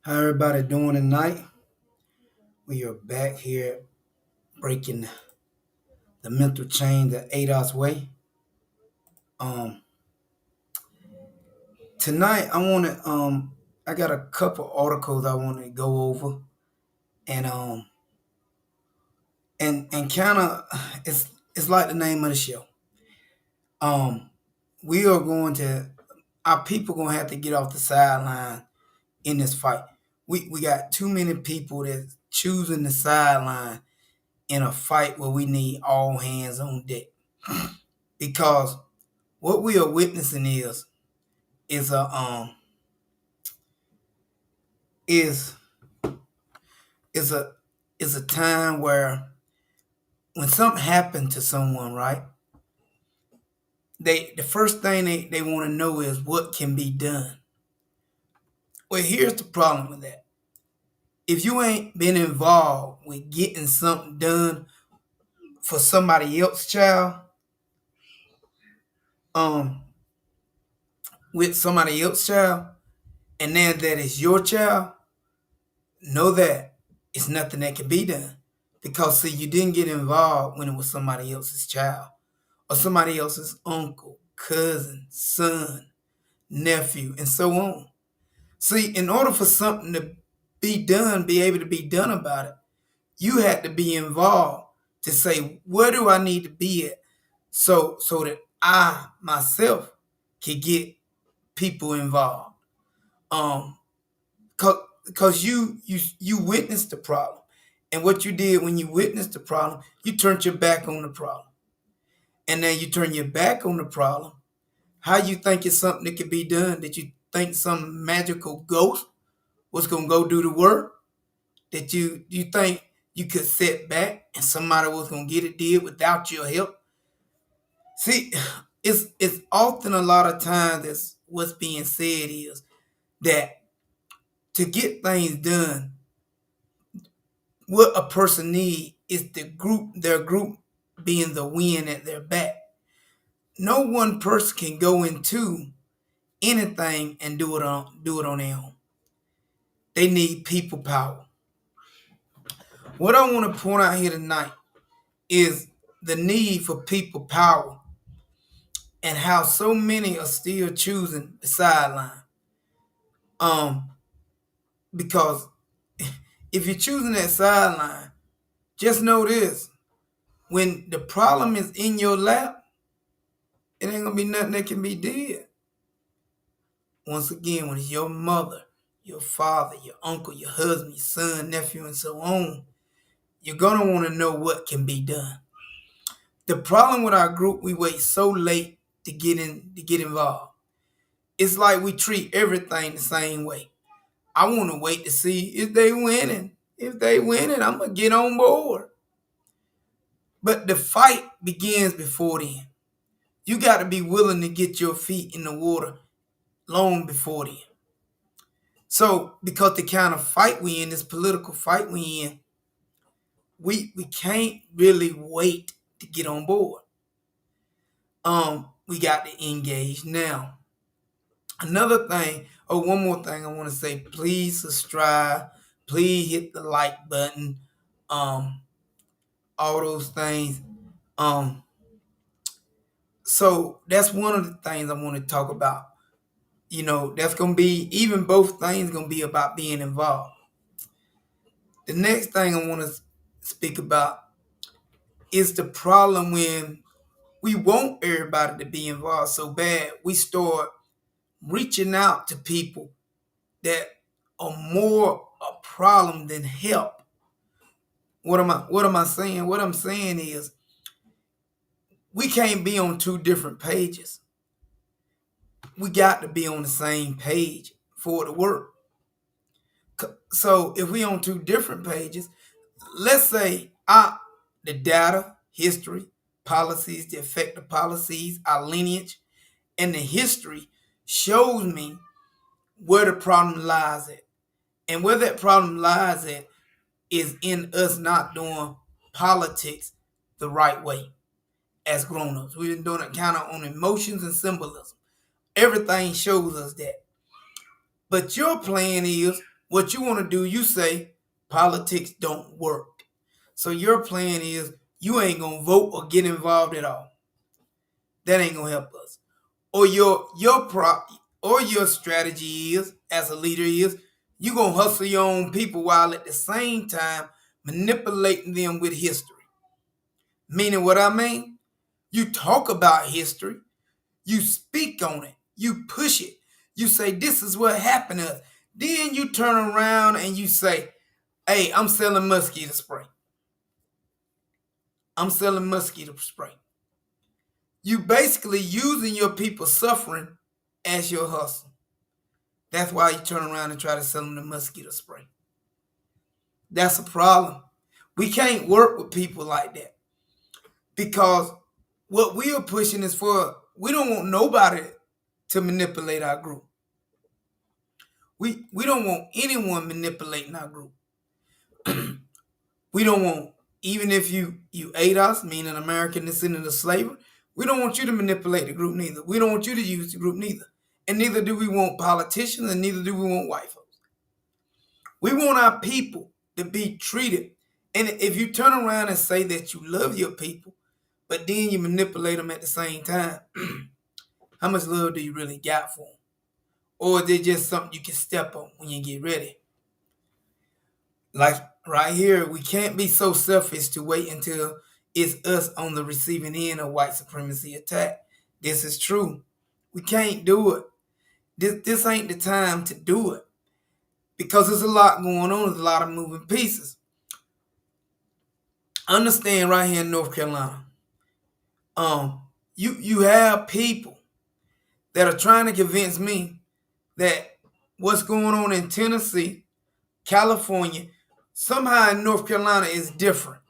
How everybody doing tonight? We are back here breaking the mental chain the ADOS way. Um, Tonight I got a couple articles I want to go over and kind of it's like the name of the show. Um, we are going to our people gonna have to get off the sideline in this fight. We got too many people that's choosing the sideline in a fight where we need all hands on deck because what we are witnessing is a is is a is a time where when something happened to someone, right? The first thing they want to know is what can be done. Well, here's the problem with that. If you ain't been involved with getting something done for somebody else, child, um, with somebody else, child, and then that is your child, know that it's nothing that can be done. Because see, you didn't get involved when it was somebody else's child or somebody else's uncle, cousin, son, nephew, and so on. See, in order for something to be able to be done about it, you had to be involved to say, where do I need to be at so that I myself can get people involved. Um, because you witnessed the problem. And what you did when you witnessed the problem, you turned your back on the problem. And then you turn your back on the problem. How you think it's something that can be done? That you think some magical ghost was gonna go do the work? That you think you could sit back and somebody was gonna get it did without your help? See, it's often a lot of times that's what's being said is that to get things done, what a person need is their group being the wind at their back. No one person can go into anything and do it on their own. They need people power. What I want to point out here tonight is the need for people power and how so many are still choosing the sideline. Um, because if you're choosing that sideline, just know this: when the problem is in your lap, it ain't gonna be nothing that can be did. Once again, when it's your mother, your father, your uncle, your husband, your son, nephew, and so on, you're gonna want to know what can be done. The problem with our group, we wait so late to get involved. It's like we treat everything the same way. I want to wait to see if they winning. If they winning, I'm gonna get on board. But the fight begins before then. You got to be willing to get your feet in the water long before then. So, because the kind of fight we in, this political fight we in, we can't really wait to get on board. We got to engage now. Another thing, one more thing I want to say, please subscribe, please hit the like button, um, all those things. Um, so that's one of the things I want to talk about. That's gonna be even both things gonna be about being involved. The next thing I want to speak about is the problem when we want everybody to be involved so bad, we start reaching out to people that are more a problem than help. What am I saying? What I'm saying is we can't be on two different pages. We got to be on the same page for it to work. So if we on two different pages, let's say the data, history, policies, the effect of policies, our lineage, and the history shows me where the problem lies at. And where that problem lies at is in us not doing politics the right way as grown-ups. We've been doing it kind of on emotions and symbolism. Everything shows us that. But your plan is What you want to do, you say politics don't work. So your plan is you ain't gonna vote or get involved at all. That ain't gonna help us. Or your strategy is as a leader is you gonna hustle your own people while at the same time manipulating them with history. Meaning what I mean? You talk about history, you speak on it, you push it, you say this is what happened to us. Then you turn around and you say, hey, I'm selling mosquito spray. I'm selling mosquito spray. You basically using your people suffering as your hustle. That's why you turn around and try to sell them the mosquito spray. That's a problem. We can't work with people like that because what we are pushing is we don't want nobody to manipulate our group. We don't want anyone manipulating our group. We don't want, even if you ADOS, meaning American descendant of slavery, we don't want you to manipulate the group neither. We don't want you to use the group neither. And neither do we want politicians, and neither do we want white folks. We want our people to be treated. And if you turn around and say that you love your people, but then you manipulate them at the same time, how much love do you really got for them? Or is it just something you can step on when you get ready? Like right here, we can't be so selfish to wait until it's us on the receiving end of white supremacy attack. This is true. We can't do it. This ain't the time to do it because there's a lot going on. There's a lot of moving pieces. Understand right here in North Carolina, you have people that are trying to convince me that what's going on in Tennessee, California, somehow in North Carolina is different.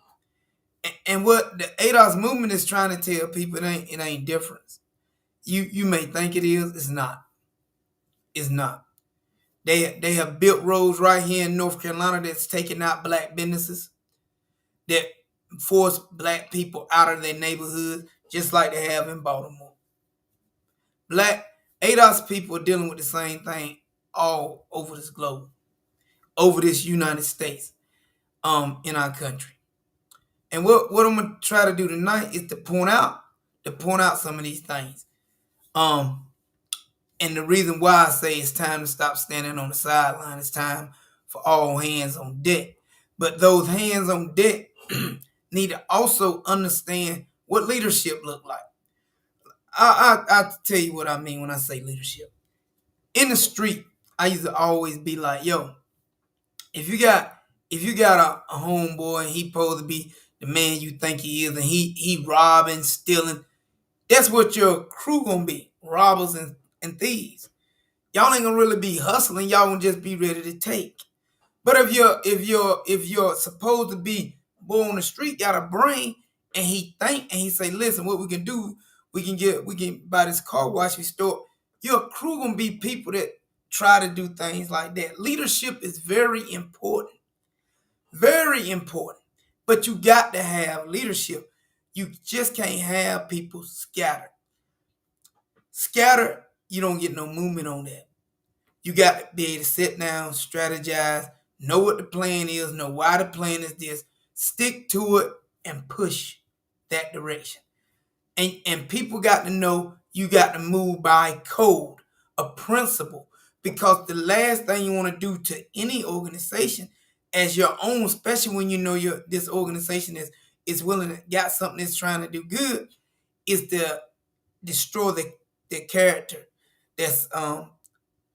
And what the ADOS movement is trying to tell people, it ain't different. You may think it is, it's not. It's not. They have built roads right here in North Carolina that's taking out black businesses, that force black people out of their neighborhoods, just like they have in Baltimore. Black ADOS people are dealing with the same thing all over this globe, over this United States, in our country. And what I'm gonna try to do tonight is to point out some of these things. And the reason why I say it's time to stop standing on the sideline, it's time for all hands on deck. But those hands on deck need to also understand what leadership look like. I tell you what I mean when I say leadership. In the street, I used to always be like, yo, if you got a homeboy and he supposed to be the man you think he is, and he robbing, stealing, that's what your crew gonna be, robbers and thieves. Y'all ain't gonna really be hustling, y'all gonna just be ready to take. But if you're supposed to be boy on the street, got a brain, and he think and he say, listen, what we can do, we can buy this car wash store. Your crew gonna be people that try to do things like that. Leadership is very important. Very important. But you got to have leadership. You just can't have people scattered. Scattered, you don't get no movement on that. You got to be able to sit down, strategize, know what the plan is, know why the plan is this, stick to it, and push that direction. And people got to know you got to move by code, a principle, because the last thing you want to do to any organization as your own, especially when you know this organization is willing to got something that's trying to do good, is to destroy the character. That's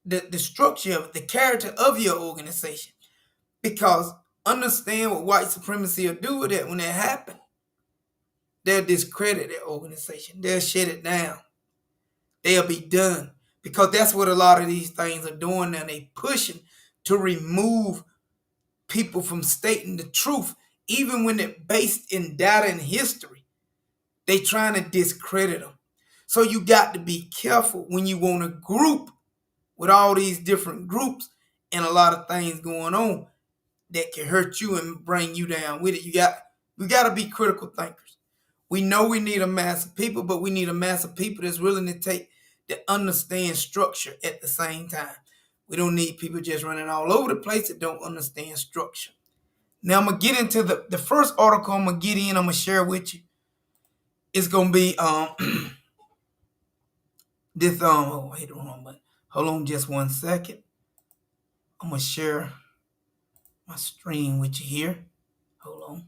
the structure of the character of your organization. Because understand what white supremacy will do with it when it happens. They'll discredit that organization. They'll shut it down. They'll be done. Because that's what a lot of these things are doing now. They pushing to remove people from stating the truth, even when it's based in data and history. They trying to discredit them. So you got to be careful when you want a group with all these different groups and a lot of things going on that can hurt you and bring you down with it. We got to be critical thinkers. We know we need a mass of people, but we need a mass of people that's willing to understand structure at the same time. We don't need people just running all over the place that don't understand structure. Now I'm gonna get into the first article I'm gonna get in. I'm gonna share with you. It's gonna be this oh, hit the wrong button. Hold on just 1 second. I'm gonna share my screen with you here. Hold on.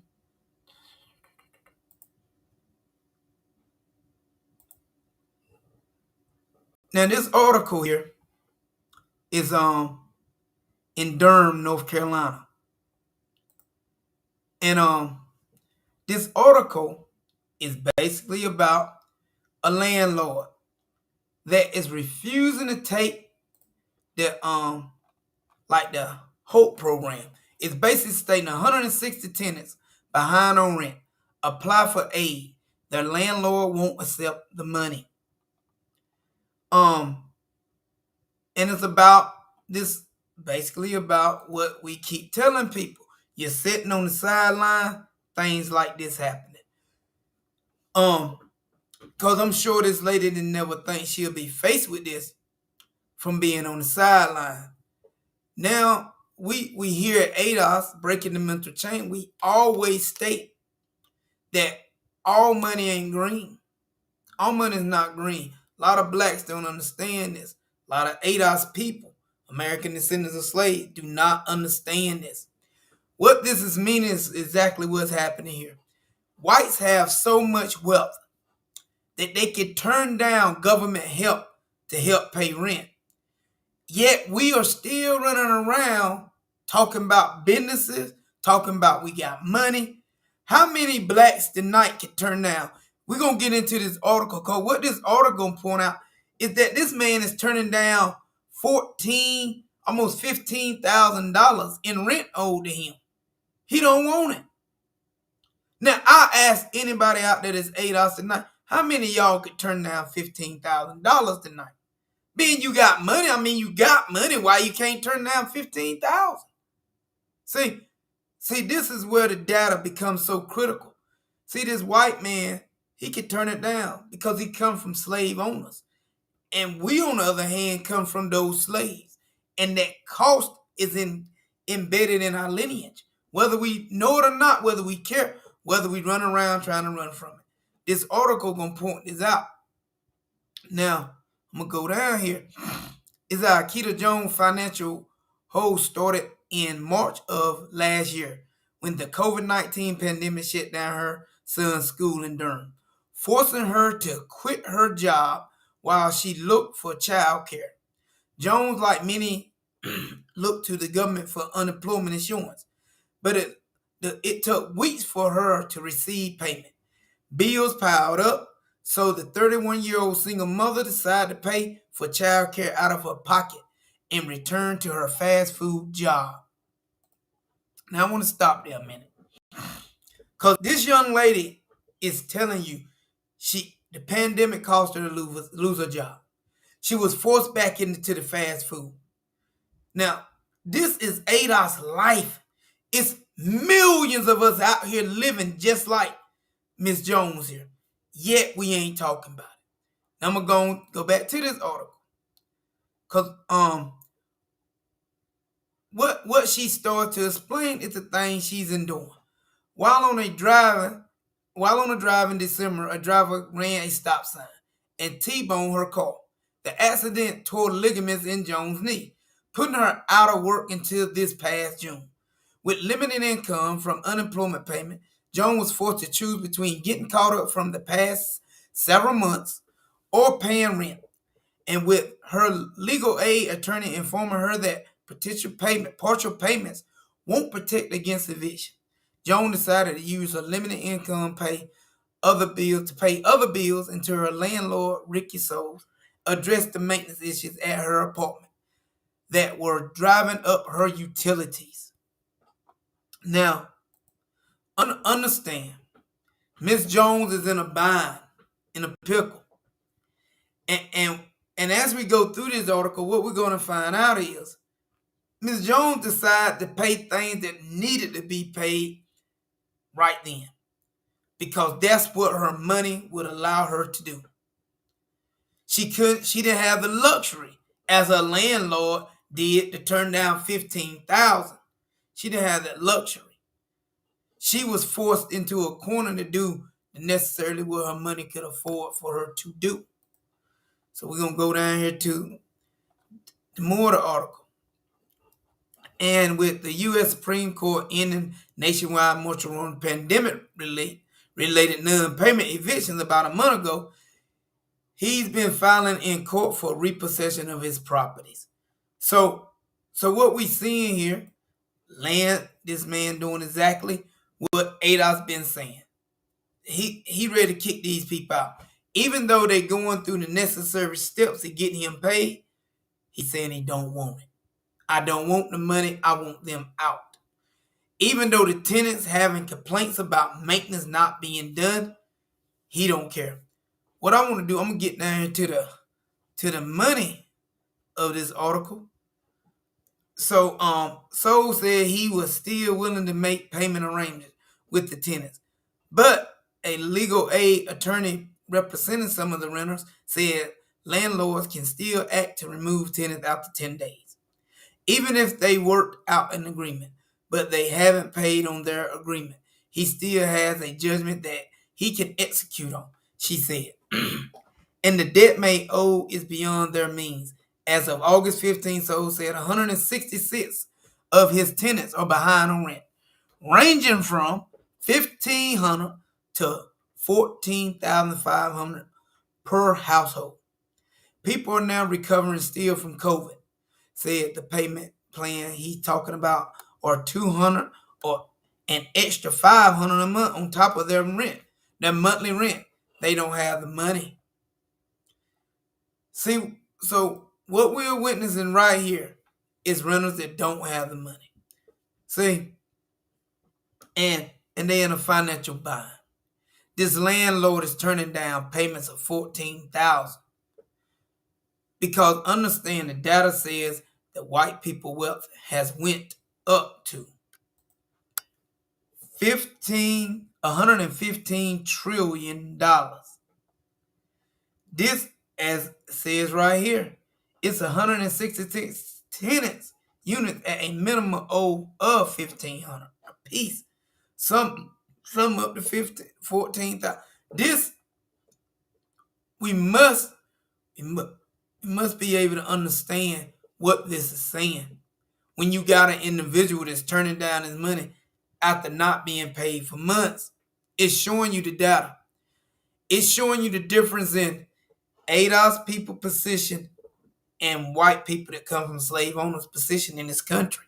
Now this article here is in Durham, North Carolina. And this article is basically about a landlord that is refusing to take the like the HOPE program. It's basically stating 160 tenants behind on rent apply for aid. Their landlord won't accept the money. And it's about this, basically about what we keep telling people. You're sitting on the sideline, things like this happening. Because I'm sure this lady didn't never think she'll be faced with this from being on the sideline. Now, we here at ADOS, Breaking the Mental Chain, we always state that all money ain't green. All money is not green. A lot of blacks don't understand this. A lot of ADOS people, American descendants of slaves, do not understand this. What this is meaning is exactly what's happening here. Whites have so much wealth that they can turn down government help to help pay rent. Yet we are still running around talking about businesses, talking about we got money. How many blacks tonight can turn down? We're going to get into this article, because what this article going to point out is that this man is turning down almost $15,000 in rent owed to him. He don't want it. Now, I ask anybody out there that's ADOS tonight, how many of y'all could turn down $15,000 tonight? Being you got money, I mean, you got money. Why you can't turn down $15,000? See, this is where the data becomes so critical. See, this white man, he could turn it down because he come from slave owners. And we, on the other hand, come from those slaves. And that cost is embedded in our lineage. Whether we know it or not, whether we care, whether we run around trying to run from it. This article going to point this out. Now, I'm going to go down here. It's our Keita Jones financial hold started in March of last year when the COVID-19 pandemic shut down her son's school in Durham, forcing her to quit her job while she looked for child care. Jones, like many, looked to the government for unemployment insurance, but it took weeks for her to receive payment. Bills piled up, so the 31-year-old single mother decided to pay for child care out of her pocket and return to her fast food job. Now I want to stop there a minute, because this young lady is telling you the pandemic caused her to lose her job. She was forced back into the fast food. Now, this is ADOS life. It's millions of us out here living just like Miss Jones here. Yet we ain't talking about it. Now I'm going to go back to this article. Because what she started to explain is the thing she's enduring. While on a drive in December, a driver ran a stop sign and T-boned her car. The accident tore ligaments in Jones' knee, putting her out of work until this past June. With limited income from unemployment payment, Jones was forced to choose between getting caught up from the past several months or paying rent. And with her legal aid attorney informing her that partial payments won't protect against eviction, Jones decided to use her limited income to pay other bills until her landlord, Ricky Souls, addressed the maintenance issues at her apartment that were driving up her utilities. Now, understand, Miss Jones is in a bind, in a pickle. And as we go through this article, what we're going to find out is Miss Jones decided to pay things that needed to be paid right then, because that's what her money would allow her to do. She didn't have the luxury as a landlord did to turn down $15,000. She didn't have that luxury. She was forced into a corner to do necessarily what her money could afford for her to do. So we're gonna go down here to the more of the article. And with the U.S. Supreme Court ending nationwide moratorium pandemic-related non-payment evictions about a month ago, he's been filing in court for repossession of his properties. So what we seeing here, this man doing exactly what ADOS been saying. He ready to kick these people out. Even though they're going through the necessary steps to get him paid, he's saying he don't want it. I don't want the money, I want them out. Even though the tenants having complaints about maintenance not being done, he don't care. What I want to do, I'm gonna get down here to the money of this article. So Soul said he was still willing to make payment arrangements with the tenants. But a legal aid attorney representing some of the renters said landlords can still act to remove tenants after 10 days, even if they worked out an agreement, but they haven't paid on their agreement. He still has a judgment that he can execute on, she said. And the debt they owe is beyond their means. As of August 15th, Soul said 166 of his tenants are behind on rent, ranging from $1,500 to $14,500 per household. People are now recovering still from COVID, said the payment plan he's talking about, or $200 or an extra $500 a month on top of their rent, their monthly rent. They don't have the money. See, so what we're witnessing right here is renters that don't have the money. See, and they're in a financial bind. This landlord is turning down payments of $14,000 because understand the data says that white people wealth has went up to $115 trillion. This, as it says right here, it's 166 tenants units at a minimum of $1,500 a piece. Some up to $14,000. This we must be able to understand what this is saying. When you got an individual that's turning down his money after not being paid for months, it's showing you the data. It's showing you the difference in ADOS people position and white people that come from slave owners position in this country.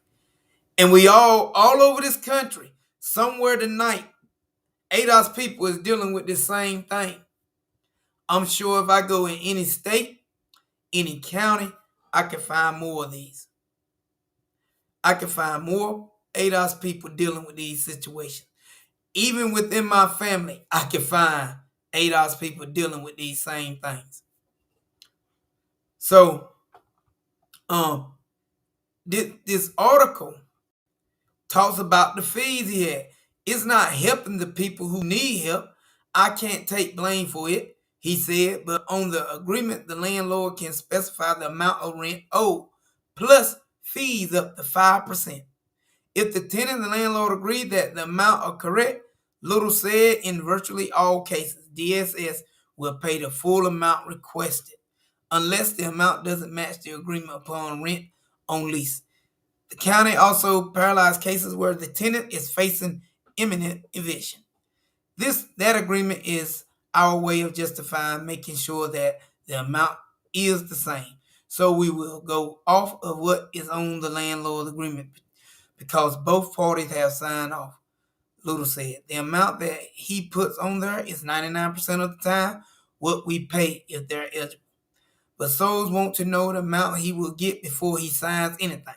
And we all over this country, somewhere tonight, ADOS people is dealing with the same thing. I'm sure if I go in any state, any county, I can find more of these. I can find more ADOS people dealing with these situations. Even within my family, I can find ADOS people dealing with these same things. So, this article talks about the fees he had. It's not helping the people who need help. I can't take blame for it, he said, but on the agreement, the landlord can specify the amount of rent owed, plus fees up to 5%. If the tenant and the landlord agree that the amount are correct, Little said in virtually all cases, DSS will pay the full amount requested, unless the amount doesn't match the agreement upon rent on lease. The county also paralyzed cases where the tenant is facing imminent eviction. That agreement is our way of justifying making sure that the amount is the same. So we will go off of what is on the landlord agreement because both parties have signed off, Little said. The amount that he puts on there is 99% of the time what we pay if they're eligible. But souls want to know the amount he will get before he signs anything.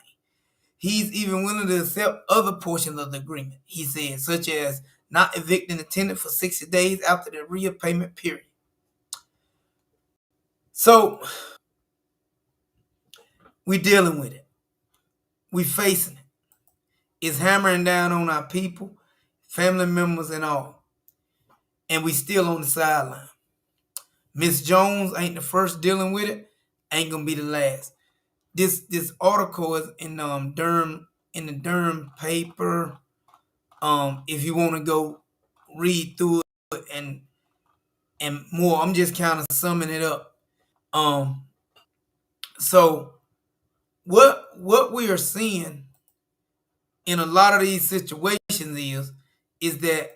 He's even willing to accept other portions of the agreement, he said, such as not evicting the tenant for 60 days after the repayment period. So, we're dealing with it. We're facing it. It's hammering down on our people, family members and all. And we still on the sideline. Miss Jones ain't the first dealing with it, ain't going to be the last. this article is in Durham, in the Durham paper. If you want to go read through it and more, I'm just kind of summing it up. Um, so what we are seeing in a lot of these situations is that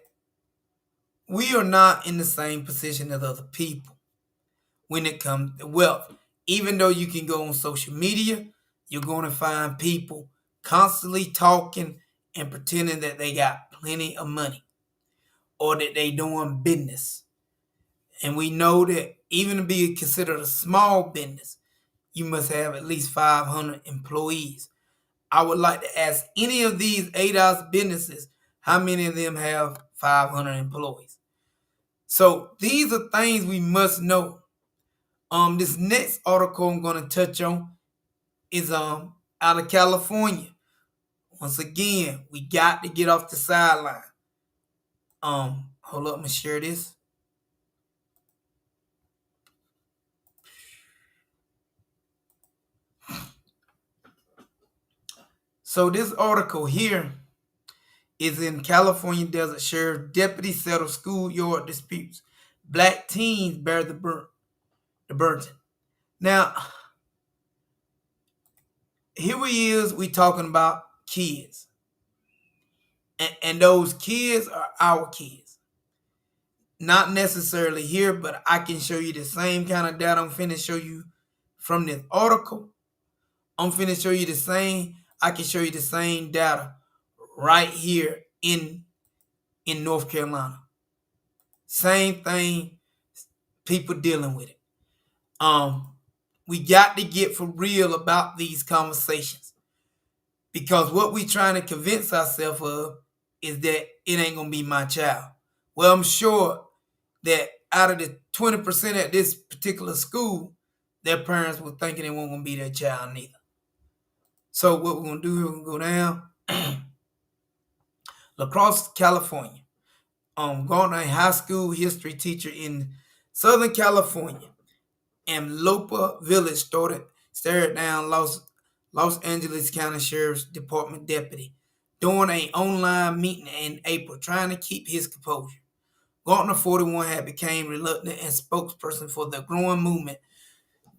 we are not in the same position as other people when it comes to wealth. Even though you can go on social media, you're going to find people constantly talking and pretending that they got plenty of money or that they doing business. And we know that even to be considered a small business, you must have at least 500 employees. I would like to ask any of these ADOS businesses, how many of them have 500 employees? So these are things we must know. This next article I'm going to touch on is out of California. Once again, we got to get off the sideline. Hold up, I'm gonna share this. So this article here is in California Desert Sheriff Deputy settle schoolyard disputes. Black teens bear the burden. Now, here we talking about kids. And those kids are our kids. Not necessarily here, but I can show you the same kind of data I'm finna show you from this article. I'm finna show you the same. I can show you the same data right here in North Carolina. Same thing, people dealing with it. We got to get for real about these conversations because what we trying to convince ourselves of is that it ain't gonna be my child. Well, I'm sure that out of the 20% at this particular school, their parents were thinking it wasn't gonna be their child neither. So what we're gonna do here, we're gonna go down. La Crosse, California. Gardner, a high school history teacher in Southern California, and Lopa Village stared down Los Angeles County Sheriff's Department deputy during an online meeting in April, trying to keep his composure. Gardner, 41, had become reluctant and spokesperson for the growing movement,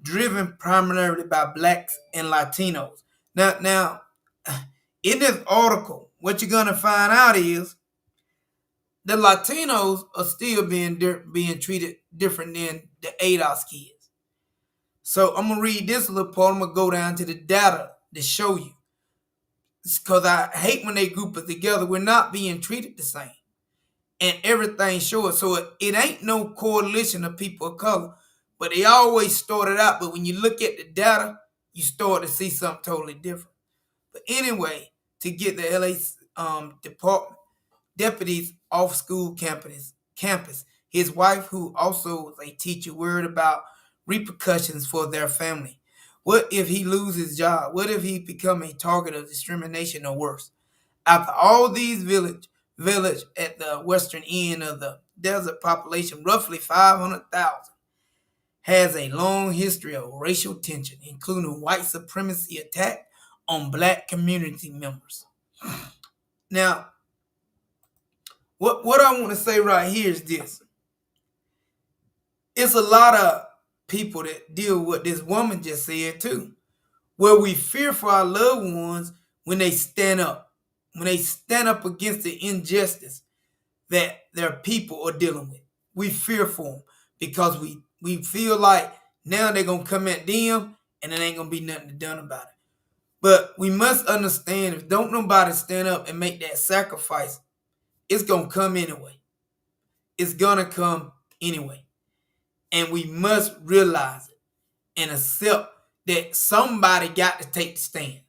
driven primarily by blacks and Latinos. Now, in this article, what you're gonna find out is the Latinos are still being treated different than the ADOS kids. So I'm gonna read this little part. I'm gonna go down to the data to show you. Because I hate when they group us together. We're not being treated the same, and everything shows. So it ain't no coalition of people of color, but they always started out. But when you look at the data, you start to see something totally different. But anyway, to get the LA department deputies off school campus. His wife, who also was a teacher, worried about repercussions for their family. What if he loses his job? What if he become a target of discrimination or worse? After all these village at the western end of the desert population, roughly 500,000, has a long history of racial tension, including white supremacy attack on black community members. Now, what I want to say right here is this. It's a lot of people that deal with what this woman just said too, where we fear for our loved ones when they stand up against the injustice that their people are dealing with. We fear for them because we feel like now they're going to come at them and it ain't going to be nothing done about it. But we must understand, if don't nobody stand up and make that sacrifice, it's going to come anyway. It's going to come anyway. And we must realize it and accept that somebody got to take the stand.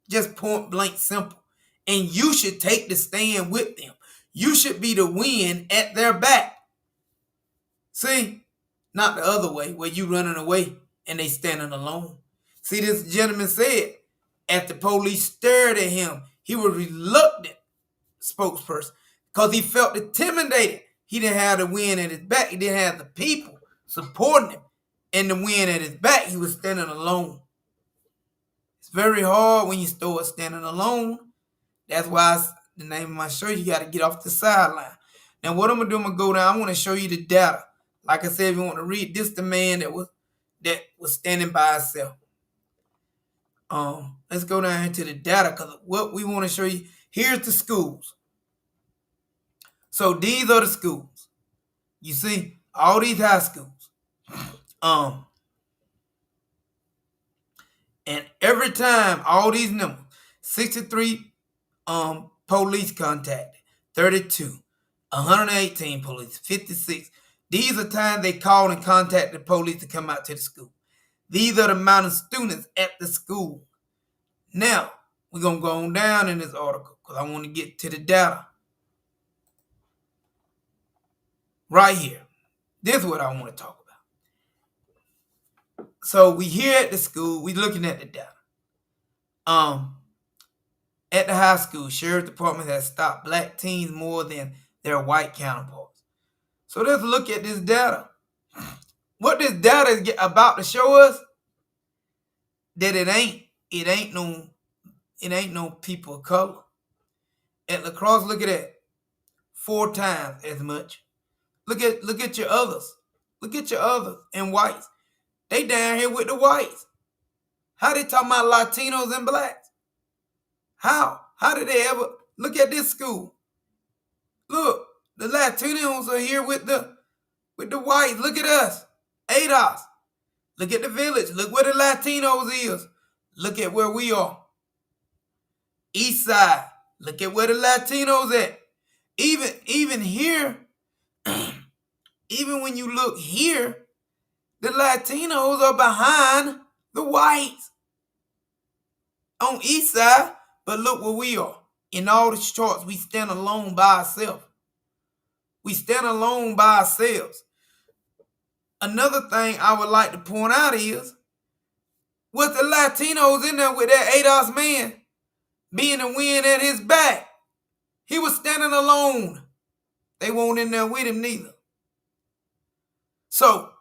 Just point blank simple. And you should take the stand with them. You should be the wind at their back. See? Not the other way, where you running away and they standing alone. See, this gentleman said, after police stared at him, he was reluctant spokesperson because he felt intimidated. He didn't have the wind at his back. He didn't have the people supporting him and the wind at his back. He was standing alone. very hard when you start standing alone. That's why the name of my show, you got to get off the sideline. Now, what I'm going to do, I'm going to go down. I want to show you the data. Like I said, if you want to read, this the man that was standing by himself. Let's go down into the data, because what we want to show you, here's the schools. So these are the schools. You see, all these high schools. And every time, all these numbers, 63 police contacted, 32, 118 police, 56. These are times they called and contacted the police to come out to the school. These are the amount of students at the school. Now, we're going to go on down in this article because I want to get to the data. Right here. This is what I want to talk about. So we here at the school, we looking at the data. At the high school, sheriff department has stopped black teens more than their white counterparts. So let's look at this data. What this data is about to show us, that it ain't no people of color. At La Crosse, look at that. 4 times as much. Look at your others. Look at your others and whites. They down here with the whites. How they talking about Latinos and blacks? How? How did they ever look at this school? Look, the Latinos are here with the whites. Look at us. ADOS. Look at the village. Look where the Latinos is. Look at where we are. East side. Look at where the Latinos at. Even here, even when you look here, the Latinos are behind the whites on east side. But look where we are. In all the charts, we stand alone by ourselves. We stand alone by ourselves. Another thing I would like to point out is, with the Latinos in there with that ADOS man being the wind at his back, he was standing alone. They weren't in there with him neither. So,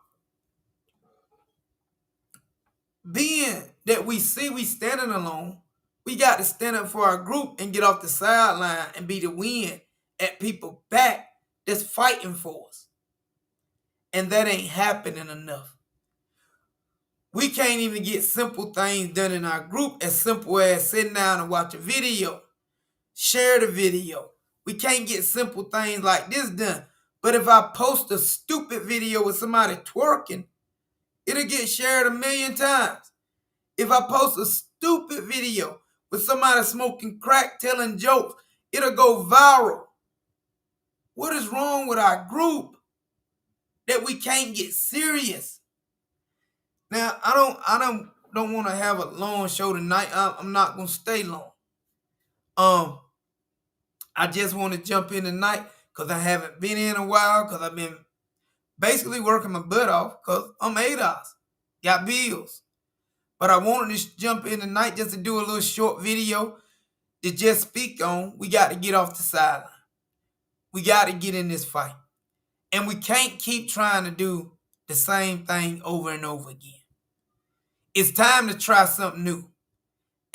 being that we see we standing alone, we got to stand up for our group and get off the sideline and be the wind at people's back that's fighting for us. And that ain't happening enough. We can't even get simple things done in our group, as simple as sitting down and watch a video, share the video. We can't get simple things like this done. But if I post a stupid video with somebody twerking, it'll get shared 1 million times. If I post a stupid video with somebody smoking crack, telling jokes, it'll go viral. What is wrong with our group that we can't get serious? Now, I don't want to have a long show tonight. I'm not gonna stay long. I just want to jump in tonight because I haven't been in a while, because I've been basically working my butt off because I'm ADOS, got bills. But I wanted to jump in tonight just to do a little short video to just speak on, we got to get off the sideline. We got to get in this fight. And we can't keep trying to do the same thing over and over again. It's time to try something new.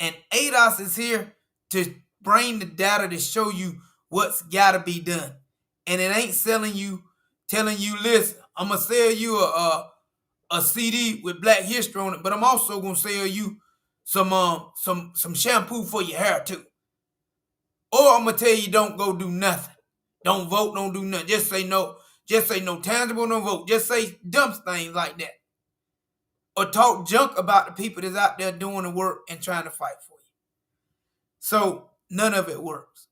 And ADOS is here to bring the data to show you what's got to be done. And it ain't telling you, listen, I'm going to sell you a CD with Black History on it, but I'm also going to sell you some shampoo for your hair too. Or I'm going to tell you, don't go do nothing. Don't vote, don't do nothing. Just say no. Just say no tangible, no vote. Just say dumb things like that. Or talk junk about the people that's out there doing the work and trying to fight for you. So none of it works.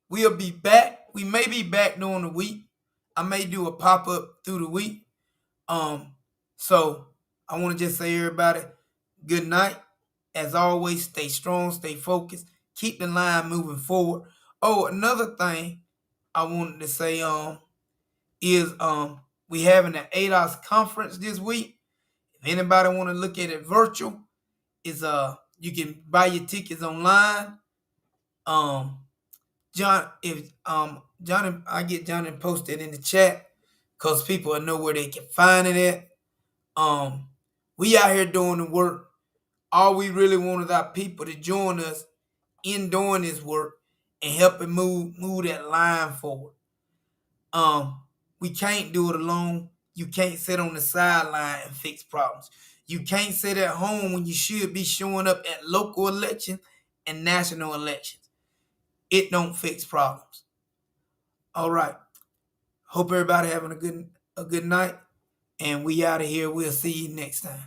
We'll be back. We may be back during the week. I may do a pop-up through the week. So I want to just say, everybody, good night. As always, stay strong, stay focused, keep the line moving forward. Oh, another thing I wanted to say is we having an ADOS conference this week. If anybody want to look at it virtual, is you can buy your tickets online. John, I get Johnny posted in the chat, because people will know where they can find it at. We out here doing the work. All we really want is our people to join us in doing this work and helping move that line forward. We can't do it alone. You can't sit on the sideline and fix problems. You can't sit at home when you should be showing up at local elections and national elections. It don't fix problems. All right. Hope everybody having a good night. And we out of here. We'll see you next time.